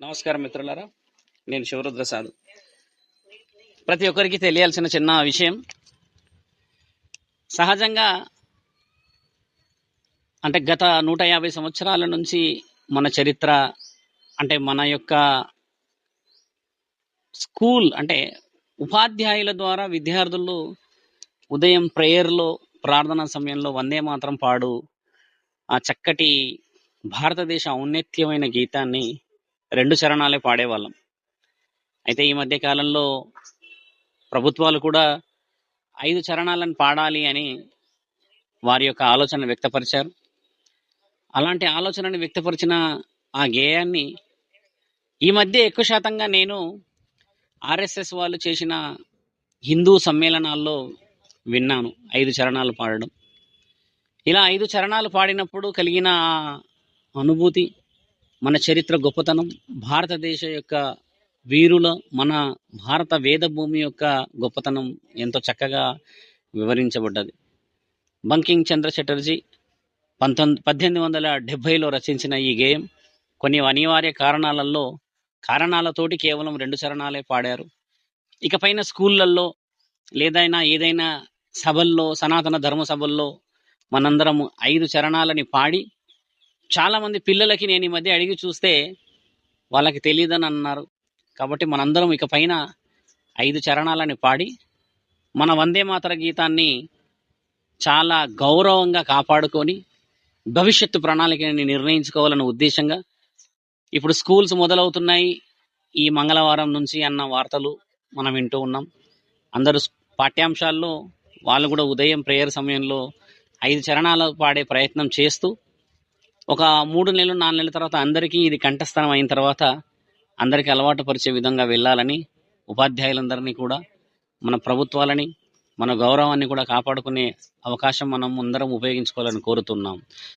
నమస్కారం మిత్రులారా, నేను శివరుద్రసాద్. ప్రతి ఒక్కరికి తెలియాల్సిన చిన్న విషయం. సహజంగా అంటే గత 150 సంవత్సరాల నుంచి మన చరిత్ర, అంటే మన యొక్క స్కూల్, అంటే ఉపాధ్యాయుల ద్వారా విద్యార్థులు ఉదయం ప్రేయర్లో, ప్రార్థనా సమయంలో వందే మాత్రం పాడు ఆ చక్కటి భారతదేశ ఔన్నత్యమైన గీతాన్ని 2 చరణాలే పాడేవాళ్ళం. అయితే ఈ మధ్య కాలంలో ప్రభుత్వాలు కూడా 5 చరణాలను పాడాలి అని వారి యొక్క ఆలోచనను వ్యక్తపరిచారు. అలాంటి ఆలోచనను వ్యక్తపరిచిన ఆ గేయాన్ని ఈ మధ్య ఎక్కువ శాతంగా నేను ఆర్ఎస్ఎస్ వాళ్ళు చేసిన హిందూ సమ్మేళనాల్లో విన్నాను 5 చరణాలు పాడడం. ఇలా 5 చరణాలు పాడినప్పుడు కలిగిన ఆ అనుభూతి, మన చరిత్ర గొప్పతనం, భారతదేశ యొక్క వీరుల, మన భారత వేద భూమి యొక్క గొప్పతనం ఎంతో చక్కగా వివరించబడ్డది. బంకిం చంద్ర చటర్జీ 1870లో రచించిన ఈ గేయం కొన్ని అనివార్య కారణాలతోటి కేవలం 2 చరణాలే పాడారు. ఇకపైన స్కూళ్ళల్లో ఏదైనా సభల్లో, సనాతన ధర్మ సభల్లో మనందరం 5 చరణాలని పాడి, చాలామంది పిల్లలకి నేను ఈ మధ్య అడిగి చూస్తే వాళ్ళకి తెలియదని అన్నారు. కాబట్టి మనందరం ఇకపైన 5 చరణాలని పాడి మన వందే మాతర గీతాన్ని చాలా గౌరవంగా కాపాడుకొని భవిష్యత్తు ప్రణాళికని నిర్ణయించుకోవాలన్న ఉద్దేశంగా ఇప్పుడు స్కూల్స్ మొదలవుతున్నాయి ఈ మంగళవారం నుంచి అన్న వార్తలు మనం వింటూ ఉన్నాం. అందరూ పాఠ్యాంశాల్లో వాళ్ళు కూడా ఉదయం ప్రేయర్ సమయంలో 5 చరణాలు పాడే ప్రయత్నం చేస్తూ ఒక 3 నెలలు 4 నెలల తర్వాత అందరికీ ఇది కంఠస్థనం అయిన తర్వాత అందరికీ అలవాటు పరిచే విధంగా వెళ్ళాలని ఉపాధ్యాయులందరినీ కూడా, మన ప్రభుత్వాలని, మన గౌరవాన్ని కూడా కాపాడుకునే అవకాశం మనం అందరం ఉపయోగించుకోవాలని కోరుతున్నాం.